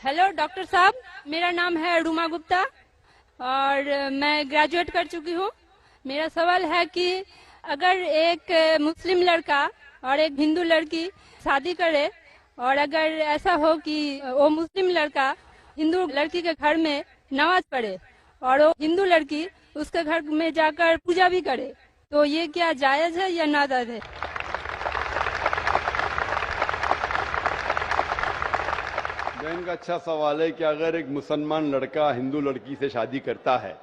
Hello doctor साहब, मेरा नाम है रूमा गुप्ता और मैं ग्रेजुएट कर चुकी हूँ। मेरा सवाल है कि अगर एक मुस्लिम लड़का और एक हिंदू लड़की शादी करे और अगर ऐसा हो कि वो मुस्लिम लड़का हिंदू लड़की के घर में नमाज पढ़े और वो हिंदू लड़की उसके घर में जाकर पूजा भी करे, तो ये क्या जायज है या नाजायज है? बहन का अच्छा सवाल है कि अगर एक मुसलमान लड़का हिंदू लड़की से शादी करता है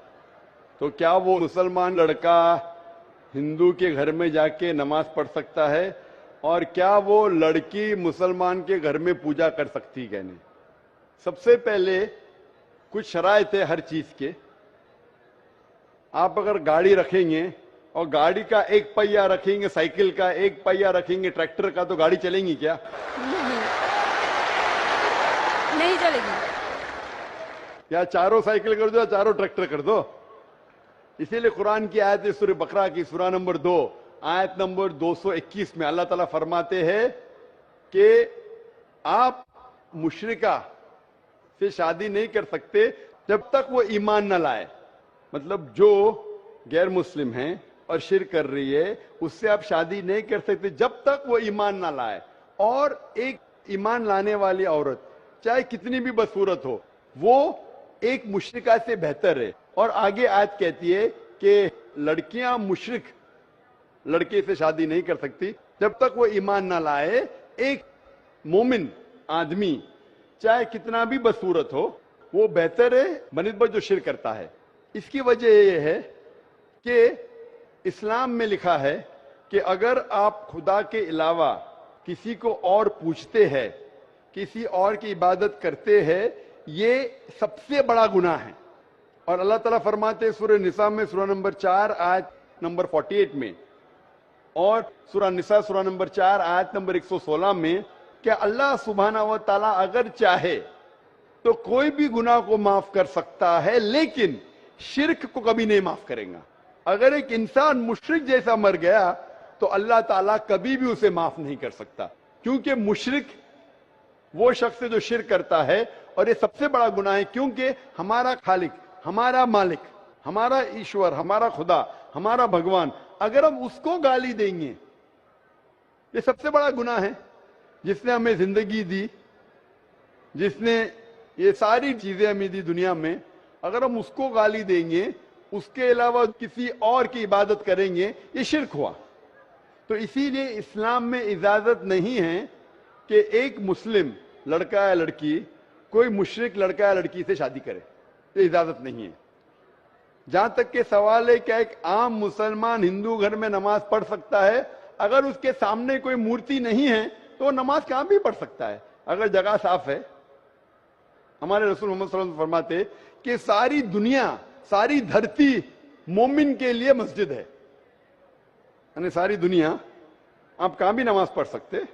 तो क्या वो मुसलमान लड़का हिंदू के घर में जाके नमाज पढ़ सकता है और क्या वो लड़की मुसलमान के घर में पूजा कर सकती है? नहीं। सबसे पहले कुछ शराइत है हर चीज के। आप अगर गाड़ी रखेंगे और गाड़ी का एक पहिया रखेंगे, साइकिल का एक पहिया रखेंगे, ट्रैक्टर का, तो गाड़ी चलेगी क्या? नहीं चलेगी। या चारों साइकिल कर दो या चारों ट्रैक्टर कर दो। इसीलिए कुरान की आयत है सूरह बकरा की सूरा नंबर 2 आयत नंबर 221 में अल्लाह ताला फरमाते हैं कि आप मुशरिका से शादी नहीं कर सकते जब तक वो ईमान न लाए। मतलब जो गैर मुस्लिम है और शिर्क कर रही है उससे आप शादी नहीं कर सकते जब तक वो ईमान ना लाए। और एक ईमान लाने वाली औरत चाहे कितनी भी बदसूरत हो वो एक मुशरिका से बेहतर है। और आगे आयत कहती है कि लड़कियां मुशरिक लड़के से शादी नहीं कर सकती जब तक वो ईमान ना लाए। एक मोमिन आदमी चाहे कितना भी बदसूरत हो वो बेहतर है बनिस्बत जो शिर्क करता है। इसकी वजह यह है कि इस्लाम में लिखा है कि अगर आप खुदा के अलावा किसी को और पूछते हैं, किसी और की इबादत करते हैं, ये सबसे बड़ा गुनाह है। और अल्लाह ताला फरमाते हैं सूरह निसा में सूरा नंबर 4 आयत नंबर 48 में और सूरा निसा सूरा नंबर 4 आयत नंबर 116 में कि अल्लाह सुब्हाना व तआला अगर चाहे तो कोई भी गुनाह को माफ कर सकता है लेकिन शिर्क को कभी नहीं माफ करेगा। अगर एक इंसान मुशरिक जैसा मर गया तो अल्लाह ताला कभी भी उसे माफ नहीं कर सकता, क्योंकि मुशरिक वो शख्स है जो शिर्क करता है और ये सबसे बड़ा गुनाह है। क्योंकि हमारा खालिक, हमारा मालिक, हमारा ईश्वर, हमारा खुदा, हमारा भगवान, अगर हम उसको गाली देंगे, ये सबसे बड़ा गुनाह है। जिसने हमें जिंदगी दी, जिसने ये सारी चीजें हमें दी दुनिया में, अगर हम उसको गाली देंगे, उसके अलावा किसी और की इबादत करेंगे, ये शिर्क हुआ। तो इसीलिए इस्लाम में इजाजत नहीं है कि एक मुस्लिम लड़का या लड़की कोई मुशरिक लड़का या लड़की से शादी करे, ये इजाजत नहीं है। जहां तक के सवाल है क्या एक आम मुसलमान हिंदू घर में नमाज पढ़ सकता है? अगर उसके सामने कोई मूर्ति नहीं है तो नमाज कहां भी पढ़ सकता है अगर जगह साफ है। हमारे रसूल मोहम्मद सल्लल्लाहु अलैहि वसल्लम फरमाते कि सारी दुनिया, सारी धरती मोमिन के लिए मस्जिद है। यानी सारी दुनिया आप कहां भी नमाज पढ़ सकते,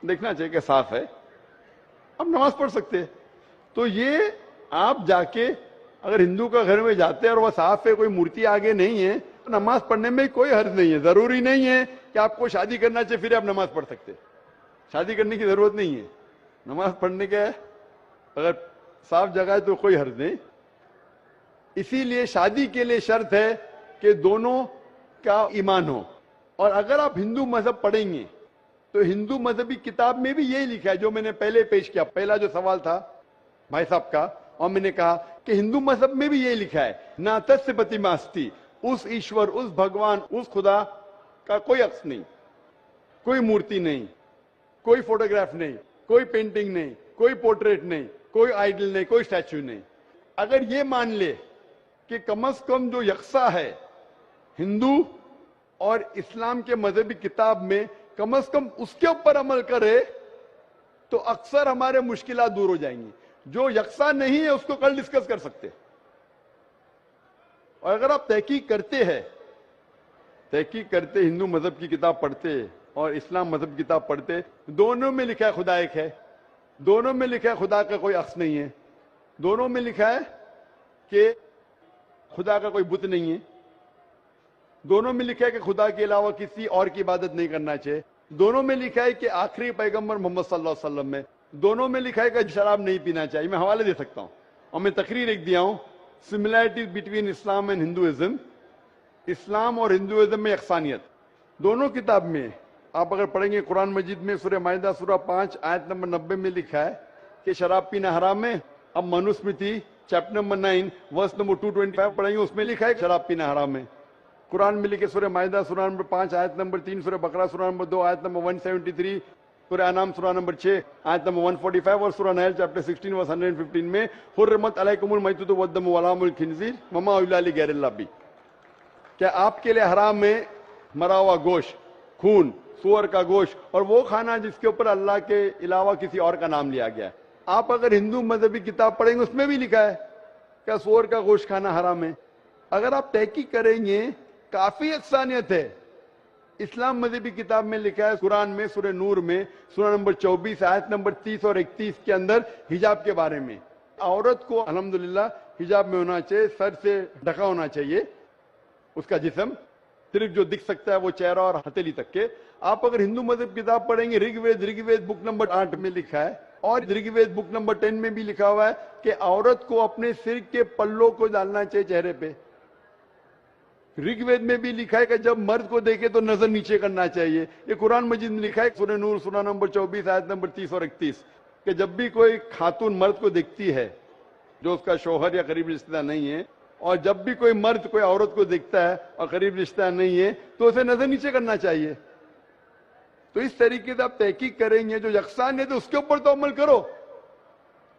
देखना चाहिए कि साफ है, आप नमाज पढ़ सकते। तो ये आप जाके अगर हिंदू का घर में जाते हैं और वह साफ है, कोई मूर्ति आगे नहीं है, तो नमाज पढ़ने में कोई हर्ज नहीं है। जरूरी नहीं है कि आपको शादी करना चाहिए फिर आप नमाज पढ़ सकते, शादी करने की जरूरत नहीं है। नमाज पढ़ने का अगर साफ जगह है तो कोई हर्ज नहीं। इसीलिए शादी के लिए शर्त है कि दोनों का ईमान हो। और अगर आप हिंदू मजहब पढ़ेंगे तो हिंदू मजहबी किताब में भी यही लिखा है जो मैंने पहले पेश किया, पहला जो सवाल था भाई साहब का, और मैंने कहा कि हिंदू मजहब में भी यही लिखा है, ना तस्य प्रतिमास्ति, उस ईश्वर, उस भगवान, उस खुदा का कोई अक्स नहीं, कोई मूर्ति नहीं, कोई फोटोग्राफ नहीं, कोई पेंटिंग नहीं, कोई पोर्ट्रेट नहीं, कोई आइडल नहीं, कोई स्टैच्यू नहीं। अगर ये मान ले कि कम से कम जो यकसा है हिंदू और इस्लाम के मजहबी किताब में, कम से कम उसके ऊपर अमल करे तो अक्सर हमारे मुश्किलात दूर हो जाएंगी। जो यकसा नहीं है उसको कल डिस्कस कर सकते। और अगर आप तहकीक करते हिंदू मजहब की किताब पढ़ते और इस्लाम मजहब की किताब पढ़ते, दोनों में लिखा है खुदा एक है, दोनों में लिखा है खुदा का कोई अक्स नहीं है, दोनों में लिखा है कि खुदा का कोई बुत नहीं है, दोनों में लिखा है कि खुदा के अलावा किसी और की इबादत नहीं करना चाहिए। دونوں میں لکھا ہے کہ آخری پیغمبر محمد صلی اللہ علیہ وسلم میں دونوں میں لکھا ہے کہ شراب نہیں پینا چاہیے. میں حوالے دے سکتا ہوں اور میں تقریر ایک دیا ہوں, سملیرٹیز بٹوین اسلام اینڈ ہندوازم. اسلام اور ہندوازم میں یکسانیت دونوں کتاب میں. آپ اگر پڑھیں گے قرآن مجید میں سورہ مائدہ سورہ 5 آیت نمبر 90 میں لکھا ہے کہ شراب پینا حرام ہے. اب Manusmriti chapter number 9 verse number 225 پڑھیں گے, اس میں لکھا ہے کہ شراب پینا حرام ہے. قرآن میں لکھے سورہ مائدہ سورہ نمبر 5 آیت نمبر 3, سورہ بقرہ سورہ نمبر 2 آیت نمبر 173, سورہ انعام سورہ نمبر 6 آیت نمبر 145 اور سورہ نحل چیپٹر 16 ورس 115 میں حرمت علیکم المیتۃ والدم ولحم الخنزیر وما اہل لغیر اللہ بھی. کیا آپ کے لیے حرام ہے مرا ہوا گوشت, خون, سور کا گوشت اور وہ کھانا جس کے اوپر اللہ کے علاوہ کسی اور کا نام لیا گیا ہے. آپ اگر ہندو مذہبی کتاب پڑھیں گے اس میں بھی لکھا ہے کہ سور کا گوشت کھانا حرام ہے. اگر آپ تحقیق کریں گے کافی یکسانیت ہے. اسلام مذہبی کتاب میں لکھا ہے قرآن میں سورہ نور میں سورہ نمبر 24 آیت نمبر 30 اور 31 کے اندر حجاب کے بارے میں. عورت کو الحمدللہ حجاب میں ہونا چاہیے, سر سے ڈھکا ہونا چاہیے اس کا جسم, صرف جو دکھ سکتا ہے وہ چہرہ اور ہتھیلی تک کے. آپ اگر ہندو مذہب کتاب پڑھیں گے رگ وید بک نمبر 8 میں لکھا ہے اور رگ وید بک نمبر 10 میں بھی لکھا ہوا ہے کہ عورت کو اپنے سر کے پلوں کو ڈالنا چاہیے چہرے پہ. رگ وید میں بھی لکھا ہے کہ جب مرد کو دیکھے تو نظر نیچے کرنا چاہیے. یہ قرآن مجید میں لکھا ہے سورہ نور سورہ نمبر 24 آیت نمبر 30 اور 31 کہ جب بھی کوئی خاتون مرد کو دیکھتی ہے جو اس کا شوہر یا قریب رشتہ دار نہیں ہے, اور جب بھی کوئی مرد کوئی عورت کو دیکھتا ہے اور قریب رشتہ دار نہیں ہے تو اسے نظر نیچے کرنا چاہیے. تو اس طریقے سے آپ تحقیق کریں گے جو یکسانیت ہے اس کے اوپر تو عمل کرو.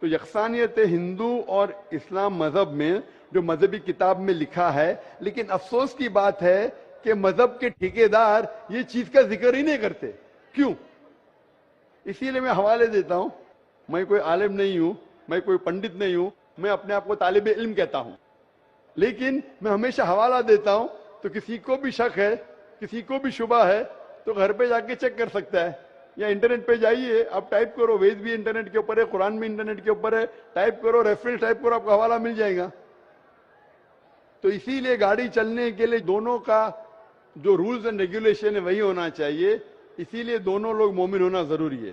تو یکسانیت ہندو اور اسلام مذہب میں جو مذہبی کتاب میں لکھا ہے, لیکن افسوس کی بات ہے کہ مذہب کے ٹھیکیدار یہ چیز کا ذکر ہی نہیں کرتے. کیوں؟ اسی لیے میں حوالے دیتا ہوں. میں کوئی عالم نہیں ہوں, میں کوئی پنڈت نہیں ہوں, میں اپنے آپ کو طالب علم کہتا ہوں, لیکن میں ہمیشہ حوالہ دیتا ہوں. تو کسی کو بھی شک ہے, کسی کو بھی شبہ ہے تو گھر پہ جا کے چیک کر سکتا ہے, یا انٹرنیٹ پہ جائیے, آپ ٹائپ کرو, وید بھی انٹرنیٹ کے اوپر ہے, قرآن بھی انٹرنیٹ کے اوپر ہے, ٹائپ کرو, ریفرنس ٹائپ کرو, آپ کو حوالہ مل جائے گا. تو اسی لیے گاڑی چلنے کے لیے دونوں کا جو رولز اینڈ ریگولیشن ہے وہی ہونا چاہیے. اسی لیے دونوں لوگ مومن ہونا ضروری ہے.